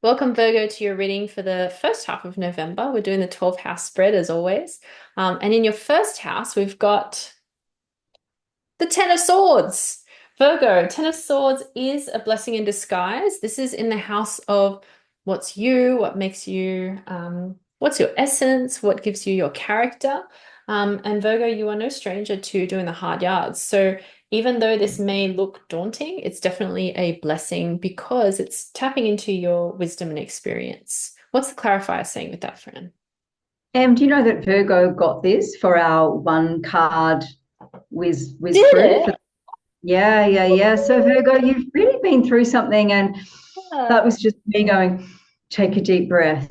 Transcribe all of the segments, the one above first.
Welcome, Virgo, to your reading for the first half of November. We're doing the 12 house spread as always. And in your first house, we've got the Ten of Swords. Virgo, Ten of Swords is a blessing in disguise. This is in the house of what's you, what makes you, what's your essence, what gives you your character. And Virgo, you are no stranger to doing the hard yards. So even though this may look daunting, it's definitely a blessing because it's tapping into your wisdom and experience. What's the clarifier saying with that, Fran? Do you know that Virgo got this for our one card whiz Did through? it? Yeah. So Virgo, you've really been through something, and that Yeah. was just me going, take a deep breath,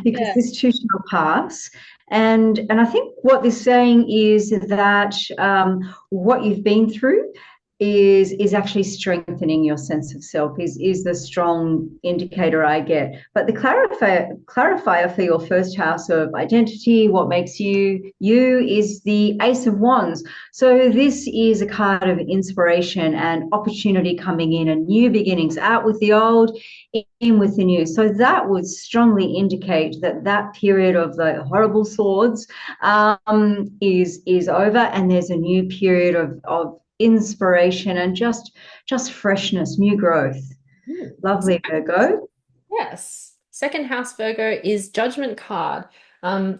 because Yeah. this too shall pass. And I think what this saying is that what you've been through is actually strengthening your sense of self is the strong indicator I get. But the clarifier for your first house of identity, what makes you, is the Ace of Wands. So this is a card of inspiration and opportunity coming in, and new beginnings, out with the old, in with the new. So that would strongly indicate that that period of the horrible swords is over, and there's a new period of inspiration and just freshness, new growth. Hmm. Lovely, Virgo. Yes. Second house Virgo is judgment card. Um,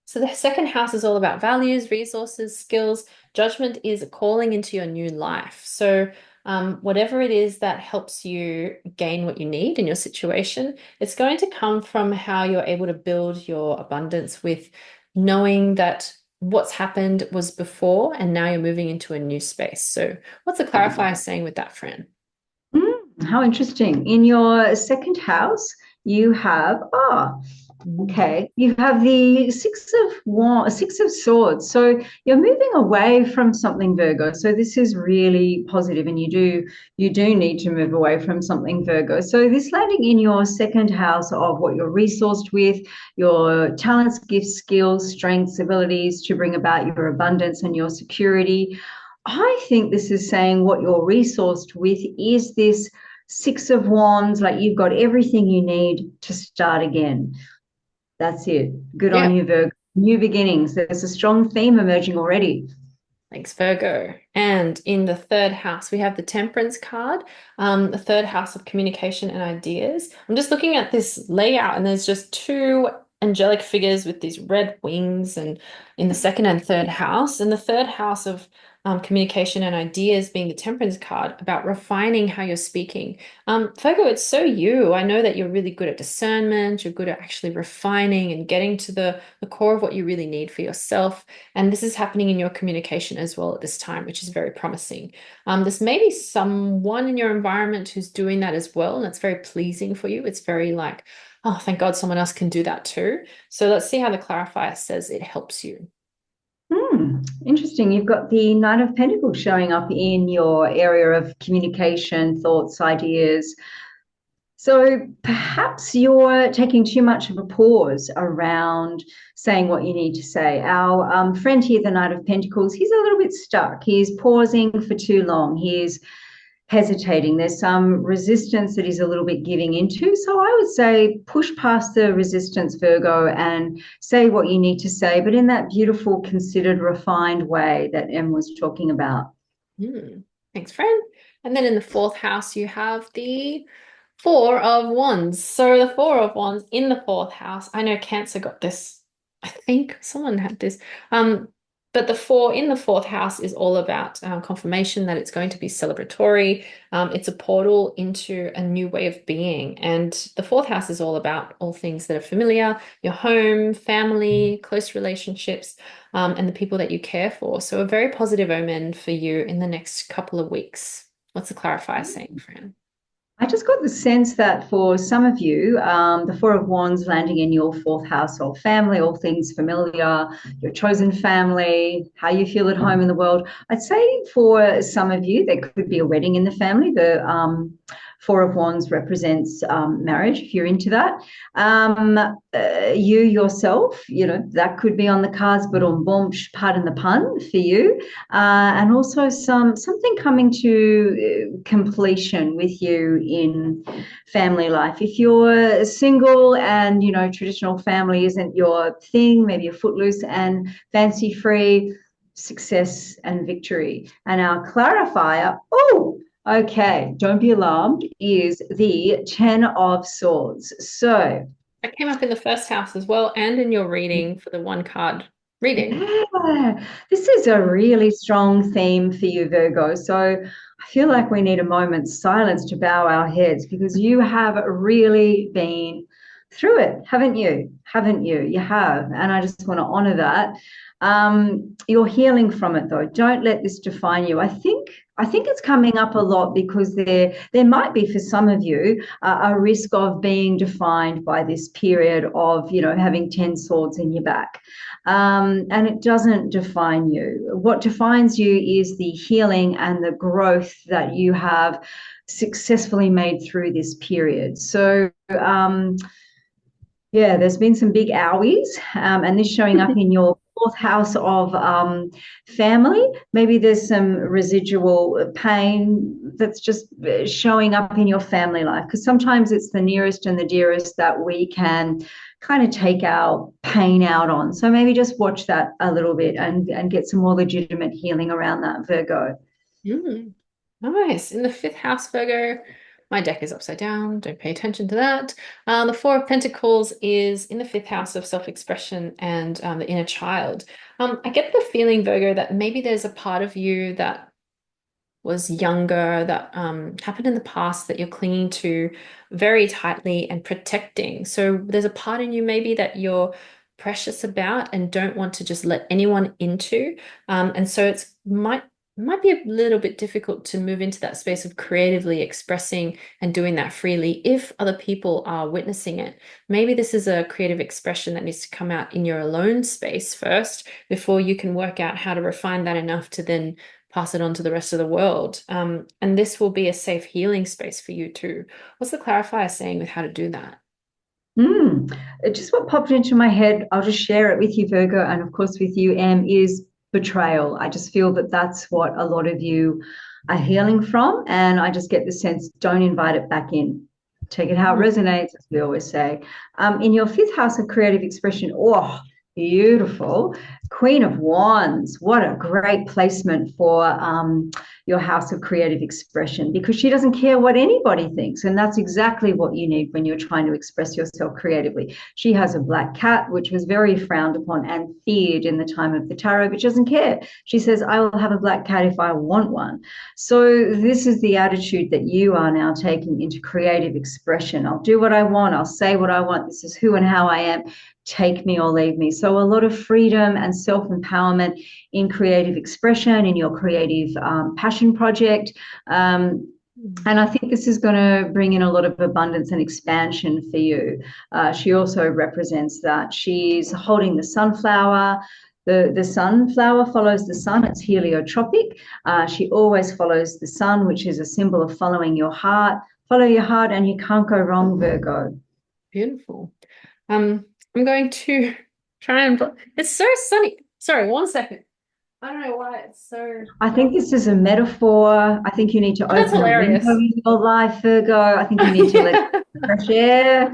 so the second house is all about values, resources, skills. Judgment is a calling into your new life. So whatever it is that helps you gain what you need in your situation, it's going to come from how you're able to build your abundance with knowing that what's happened was before and now you're moving into a new space. So what's the clarifier saying with that, Fran? How interesting. In your second house, you have okay. You have the six of swords. So you're moving away from something, Virgo. So this is really positive, and you do need to move away from something, Virgo. So this landing in your second house of what you're resourced with, your talents, gifts, skills, strengths, abilities to bring about your abundance and your security. I think this is saying what you're resourced with is this Six of Wands, like you've got everything you need to start again. That's it. Good on Yeah. you, Virgo. New beginnings. There's a strong theme emerging already. Thanks, Virgo. And in the third house, we have the Temperance card, the third house of communication and ideas. I'm just looking at this layout, and there's just two angelic figures with these red wings, and in the second and third house. And the third house of communication and ideas being the Temperance card about refining how you're speaking. Virgo, it's so you. I know that you're really good at discernment, you're good at actually refining and getting to the core of what you really need for yourself. And this is happening in your communication as well at this time, which is very promising. There's maybe someone in your environment who's doing that as well, and that's very pleasing for you. It's very like, oh, thank God someone else can do that too. So let's see how the clarifier says it helps you. Interesting. You've got the Knight of Pentacles showing up in your area of communication, thoughts, ideas. So perhaps you're taking too much of a pause around saying what you need to say. Our friend here, the Knight of Pentacles, he's a little bit stuck. He's pausing for too long. He's hesitating. There's some resistance that he's a little bit giving into. So I would say push past the resistance, Virgo, and say what you need to say, but in that beautiful, considered, refined way that Em was talking about. Hmm. Thanks, friend. And then in the fourth house, you have the Four of Wands. So the Four of Wands in the fourth house. I know Cancer got this. I think someone had this. But the four in the fourth house is all about confirmation that it's going to be celebratory. It's a portal into a new way of being. And the fourth house is all about all things that are familiar, your home, family, close relationships, and the people that you care for. So a very positive omen for you in the next couple of weeks. What's the clarifier saying, Fran? I just got the sense that for some of you, the Four of Wands landing in your fourth house or family, all things familiar, your chosen family, how you feel at home in the world. I'd say for some of you, there could be a wedding in the family. The Four of Wands represents marriage, if you're into that. Um, you yourself, that could be on the cards, but on boom, pardon the pun for you. And also something coming to completion with you in family life. If you're single and, traditional family isn't your thing, maybe you're footloose and fancy free, success and victory. And our clarifier, okay, don't be alarmed, is the Ten of Swords. So, That came up in the first house as well, and in your reading for the one card reading. yeah, this is a really strong theme for you, Virgo. So I feel like we need a moment's silence to bow our heads because you have really been through it, haven't you? Haven't you? You have. And I just want to honor that. You're healing from it though. Don't let this define you. I think it's coming up a lot because there might be for some of you a risk of being defined by this period of having 10 swords in your back. And it doesn't define you. What defines you is the healing and the growth that you have successfully made through this period. So, yeah, there's been some big owies, and this showing up in your fourth house of family. Maybe there's some residual pain that's just showing up in your family life because sometimes it's the nearest and the dearest that we can kind of take our pain out on. So maybe just watch that a little bit and get some more legitimate healing around that, Virgo. Mm, nice. In the fifth house, Virgo, my deck is upside down. Don't pay attention to that. The Four of Pentacles is in the fifth house of self-expression and the inner child. I get the feeling, Virgo, that maybe there's a part of you that was younger, that happened in the past that you're clinging to very tightly and protecting. So there's a part in you maybe that you're precious about and don't want to just let anyone into. And so it's might be a little bit difficult to move into that space of creatively expressing and doing that freely if other people are witnessing it. Maybe this is a creative expression that needs to come out in your alone space first before you can work out how to refine that enough to then pass it on to the rest of the world. And this will be a safe healing space for you too. What's the clarifier saying with how to do that? Mm. Just what popped into my head, I'll just share it with you, Virgo, and of course with you, Em, is betrayal. I just feel that that's what a lot of you are healing from. And I just get the sense, don't invite it back in. Take it how it resonates, as we always say. In your fifth house of creative expression, beautiful. Queen of Wands. What a great placement for your house of creative expression because she doesn't care what anybody thinks. And that's exactly what you need when you're trying to express yourself creatively. She has a black cat, which was very frowned upon and feared in the time of the tarot, but she doesn't care. She says, I will have a black cat if I want one. So this is the attitude that you are now taking into creative expression. I'll do what I want. I'll say what I want. This is who and how I am. Take me or leave me. So a lot of freedom and self-empowerment in creative expression, in your creative passion project. And I think this is going to bring in a lot of abundance and expansion for you. She also represents that she's holding the sunflower. The sunflower follows the sun. It's heliotropic. She always follows the sun, which is a symbol of following your heart. Follow your heart and you can't go wrong, Virgo. Beautiful. I'm going to try and. It's so sunny. Sorry, 1 second. I don't know why it's so. I think this is a metaphor. I think you need to Oh, that's open a window hilarious. in your life, Virgo. I think you need to let Yeah. fresh air.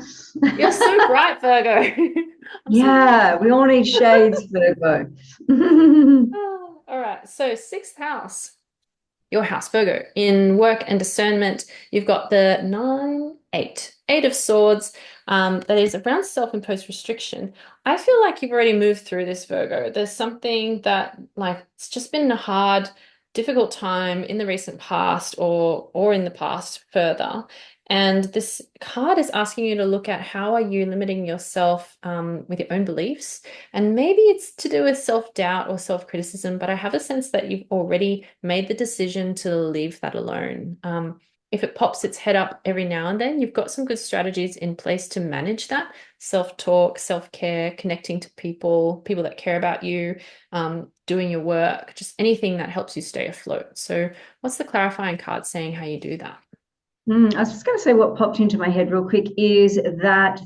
You're so bright, Virgo. I'm so Yeah, we all need shades, Virgo. oh, all right. So sixth house. Your house, Virgo. In work and discernment, you've got the 9, 8, 8 of Swords. That is around self-imposed restriction. I feel like you've already moved through this, Virgo. There's something that, like, it's just been a hard, difficult time in the recent past or in the past further. And this card is asking you to look at how are you limiting yourself with your own beliefs. And maybe it's to do with self-doubt or self-criticism, but I have a sense that you've already made the decision to leave that alone. If it pops its head up every now and then, you've got some good strategies in place to manage that self-talk, self-care, connecting to people that care about you, doing your work, just anything that helps you stay afloat. So, what's the clarifying card saying how you do that? I was just going to say what popped into my head real quick is that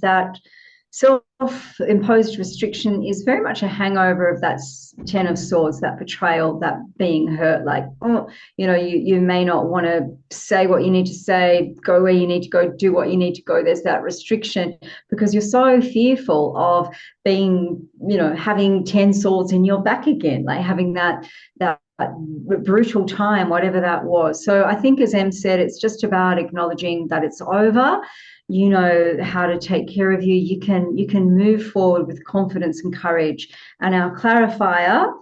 self-imposed restriction is very much a hangover of that Ten of Swords, that betrayal, that being hurt. Like, oh, you may not want to say what you need to say, go where you need to go, do what you need to go. There's that restriction because you're so fearful of being, having 10 swords in your back again, like having that brutal time, whatever that was. So I think, as Em said, it's just about acknowledging that it's over. You know how to take care of you. You can move forward with confidence and courage. And our clarifier,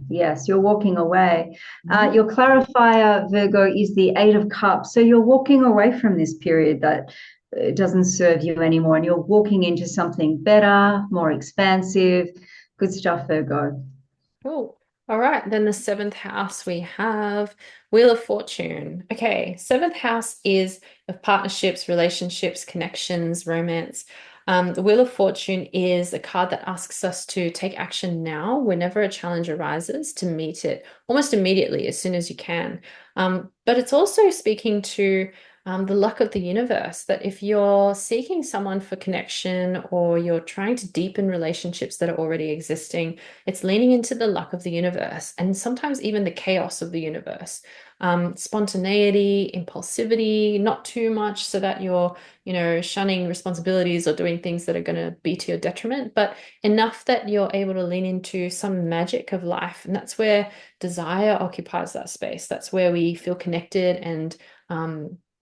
yes, you're walking away. Mhm. Your clarifier, Virgo, is the Eight of Cups. So you're walking away from this period that doesn't serve you anymore, and you're walking into something better, more expansive. Good stuff, Virgo. Cool. All right, then the seventh house we have Wheel of Fortune. Okay, seventh house is of partnerships, relationships, connections, romance. The Wheel of Fortune is a card that asks us to take action now whenever a challenge arises to meet it almost immediately as soon as you can. But it's also speaking to the luck of the universe, that if you're seeking someone for connection or you're trying to deepen relationships that are already existing, it's leaning into the luck of the universe and sometimes even the chaos of the universe. Spontaneity, impulsivity, not too much so that you're, shunning responsibilities or doing things that are going to be to your detriment, but enough that you're able to lean into some magic of life. And that's where desire occupies that space. That's where we feel connected and,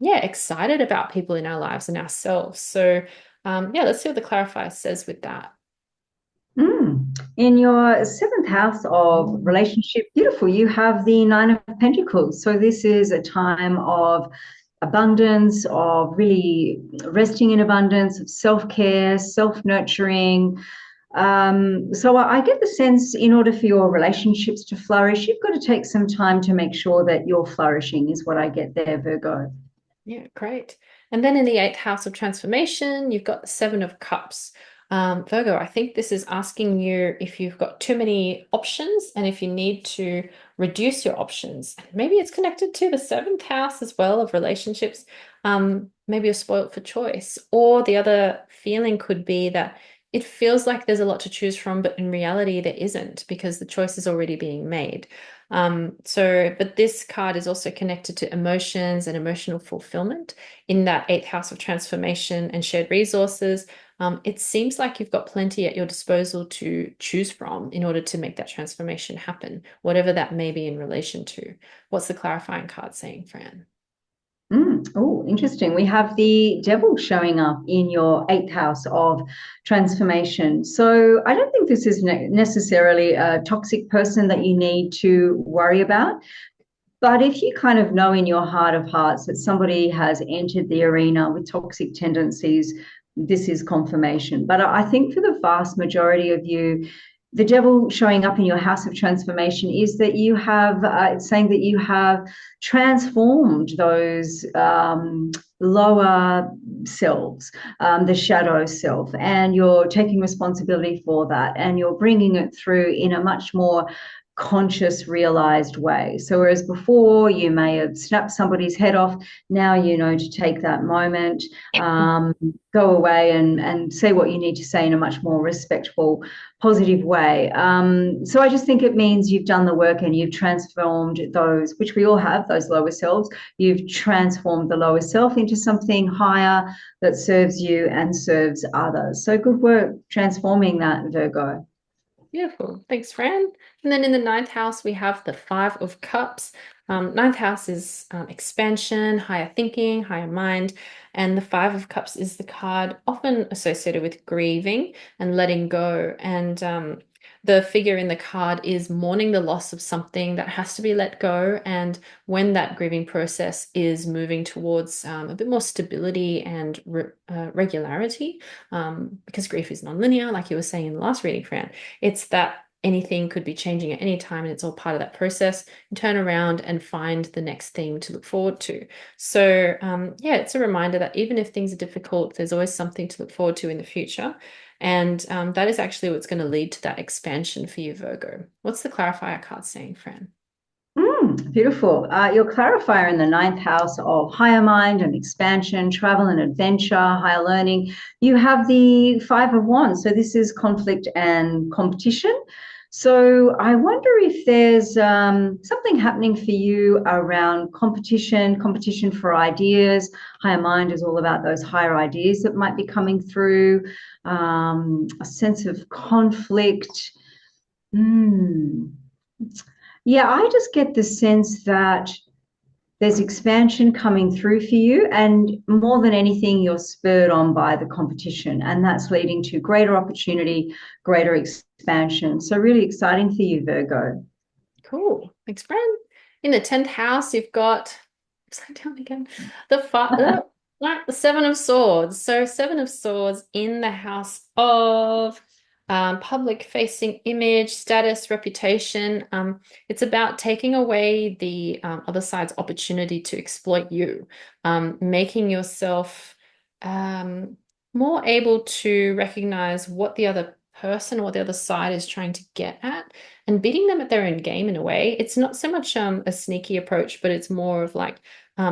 yeah, excited about people in our lives and ourselves. So, yeah, let's see what the clarifier says with that. In your seventh house of relationship, beautiful, you have the Nine of Pentacles. So this is a time of abundance, of really resting in abundance, of self-care, self-nurturing. So I get the sense in order for your relationships to flourish, you've got to take some time to make sure that you're flourishing, is what I get there, Virgo. Yeah, great. And then in the eighth house of transformation, you've got the Seven of Cups. Virgo, I think this is asking you if you've got too many options and if you need to reduce your options. Maybe it's connected to the seventh house as well of relationships. Maybe you're spoilt for choice. Or the other feeling could be that it feels like there's a lot to choose from, but in reality, there isn't because the choice is already being made. But this card is also connected to emotions and emotional fulfillment in that eighth house of transformation and shared resources. It seems like you've got plenty at your disposal to choose from in order to make that transformation happen, whatever that may be in relation to. What's the clarifying card saying, Fran? Oh, interesting. We have the devil showing up in your eighth house of transformation. So I don't think this is necessarily a toxic person that you need to worry about. But if you kind of know in your heart of hearts that somebody has entered the arena with toxic tendencies, this is confirmation. But I think for the vast majority of you, the devil showing up in your house of transformation is that you have, it's saying that you have transformed those lower selves, the shadow self, and you're taking responsibility for that and you're bringing it through in a much more conscious, realized way. So, whereas before you may have snapped somebody's head off, now you know to take that moment, go away and say what you need to say in a much more respectful, positive way. So, I just think it means you've done the work and you've transformed those, which we all have, those lower selves. You've transformed the lower self into something higher that serves you and serves others. So, good work transforming that, Virgo. Beautiful. Thanks, Fran. And then in the ninth house, we have the Five of Cups. Ninth house is expansion, higher thinking, higher mind. And the Five of Cups is the card often associated with grieving and letting go. And the figure in the card is mourning the loss of something that has to be let go. And when that grieving process is moving towards a bit more stability and regularity, because grief is nonlinear, like you were saying in the last reading, Fran. It's that anything could be changing at any time, and it's all part of that process. You turn around and find the next thing to look forward to. So, yeah, it's a reminder that even if things are difficult, there's always something to look forward to in the future. And that is actually what's going to lead to that expansion for you, Virgo. What's the clarifier card saying, Fran? Beautiful. Your clarifier in the ninth house of higher mind and expansion, travel and adventure, higher learning. You have the Five of Wands. So this is conflict and competition. So I wonder if there's something happening for you around competition, competition for ideas. Higher mind is all about those higher ideas that might be coming through, a sense of conflict. Mm. Yeah, I just get the sense that there's expansion coming through for you, and more than anything, you're spurred on by the competition, and that's leading to greater opportunity, greater expansion. So, really exciting for you, Virgo. Cool. Thanks, Brent. In the 10th house, you've got upside down again. The five, the Seven of Swords. So Seven of Swords in the house of public facing image, status, reputation. It's about taking away the other side's opportunity to exploit you, making yourself more able to recognize what the other person or what the other side is trying to get at and beating them at their own game in a way. It's not so much a sneaky approach, but it's more of like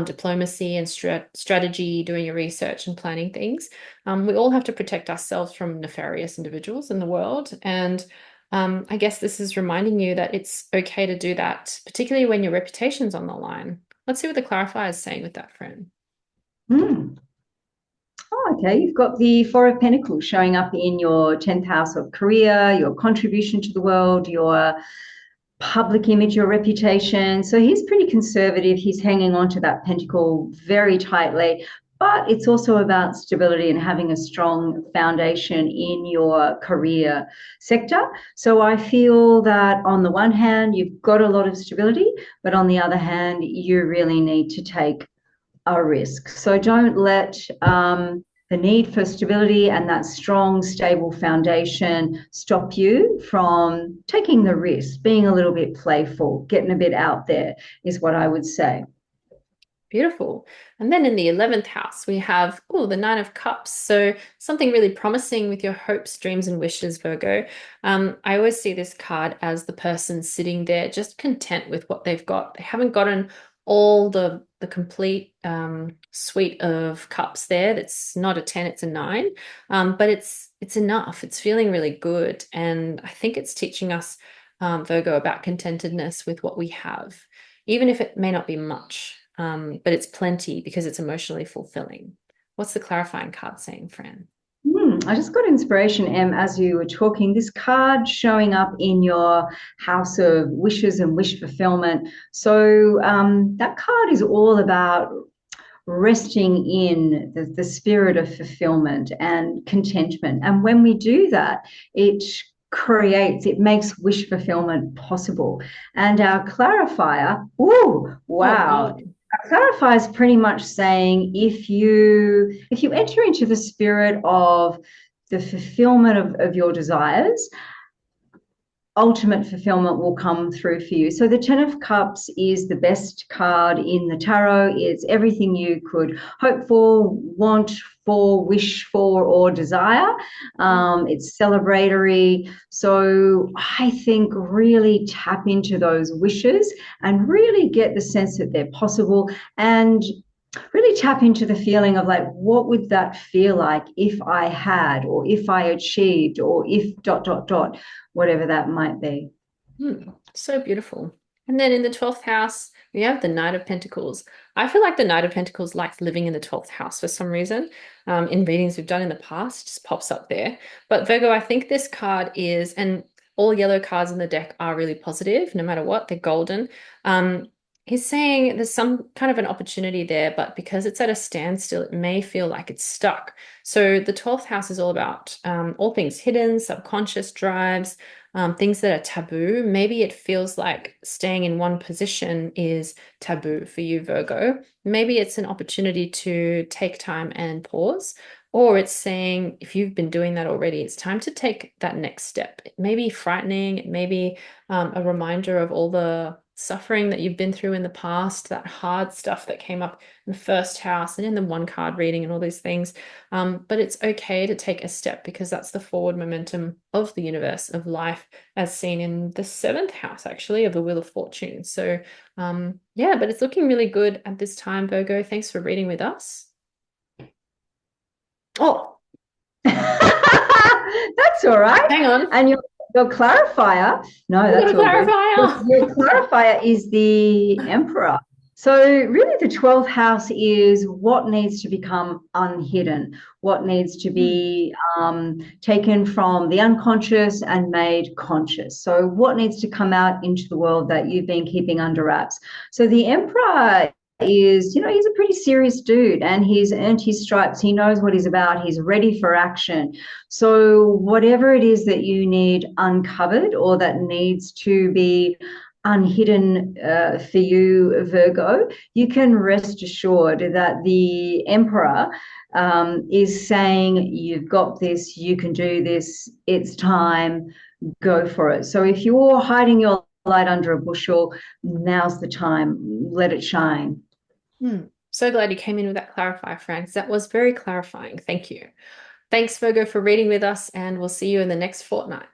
diplomacy and strategy, doing your research and planning things. We all have to protect ourselves from nefarious individuals in the world. And I guess this is reminding you that it's okay to do that, particularly when your reputation's on the line. Let's see what the clarifier is saying with that, friend. Hmm. Oh, okay. You've got the Four of Pentacles showing up in your 10th house of career, your contribution to the world, your public image, your reputation. So he's pretty conservative. He's hanging on to that pentacle very tightly. But it's also about stability and having a strong foundation in your career sector. So I feel that on the one hand, you've got a lot of stability, but on the other hand, you really need to take a risk. So don't let the need for stability and that strong, stable foundation stop you from taking the risk, being a little bit playful, getting a bit out there, is what I would say. Beautiful. And then in the 11th house, we have, oh, the Nine of Cups. So something really promising with your hopes, dreams, and wishes, Virgo. I always see this card as the person sitting there just content with what they've got. They haven't gotten all the complete suite of cups there. That's not a 10, it's a 9. But it's enough. It's feeling really good. And I think it's teaching us, Virgo, about contentedness with what we have, even if it may not be much. But it's plenty because it's emotionally fulfilling. What's the clarifying card saying, Fran? I just got inspiration, Em, as you were talking. This card showing up in your house of wishes and wish fulfillment. So that card is all about resting in the spirit of fulfillment and contentment. And when we do that, it makes wish fulfillment possible. And our clarifier, ooh, Oh, wow. wow. Our clarifier is pretty much saying if you enter into the spirit of the fulfillment of your desires, ultimate fulfillment will come through for you. So the Ten of Cups is the best card in the tarot. It's everything you could hope for, want for, wish for, or desire. It's celebratory. So I think really tap into those wishes and really get the sense that they're possible, and really tap into the feeling of like, what would that feel like if I had, or if I achieved, or if dot, dot, dot, whatever that might be. So beautiful. And then in the 12th house, we have the Knight of Pentacles. I feel like the Knight of Pentacles likes living in the 12th house for some reason. In readings we've done in the past, it just pops up there. But Virgo, I think this card is, and all yellow cards in the deck are really positive, no matter what, they're golden. He's saying there's some kind of an opportunity there, but because it's at a standstill, it may feel like it's stuck. So the 12th house is all about all things hidden, subconscious drives, things that are taboo. Maybe it feels like staying in one position is taboo for you, Virgo. Maybe it's an opportunity to take time and pause. Or it's saying, if you've been doing that already, it's time to take that next step. It may be frightening. It may be a reminder of all the suffering that you've been through in the past, that hard stuff that came up in the first house and in the one card reading and all these things. But it's okay to take a step because that's the forward momentum of the universe, of life, as seen in the seventh house, actually, of the Wheel of Fortune. So, yeah, but it's looking really good at this time, Virgo. Thanks for reading with us. Oh, That's all right. hang on. And your clarifier, no, We've got a that's all good. clarifier. Your clarifier is the Emperor. So, really, the 12th house is what needs to become unhidden, what needs to Hmm. be taken from the unconscious and made conscious. So, what needs to come out into the world that you've been keeping under wraps. So, the Emperor is, he's a pretty serious dude and he's earned his stripes. He knows what he's about. He's ready for action. So, whatever it is that you need uncovered or that needs to be unhidden for you, Virgo, you can rest assured that the Emperor is saying, you've got this, you can do this, it's time, go for it. So, if you're hiding your light under a bushel, now's the time, let it shine. So glad you came in with that clarifier, Frank. That was very clarifying. Thank you. Thanks, Virgo, for reading with us, and we'll see you in the next fortnight.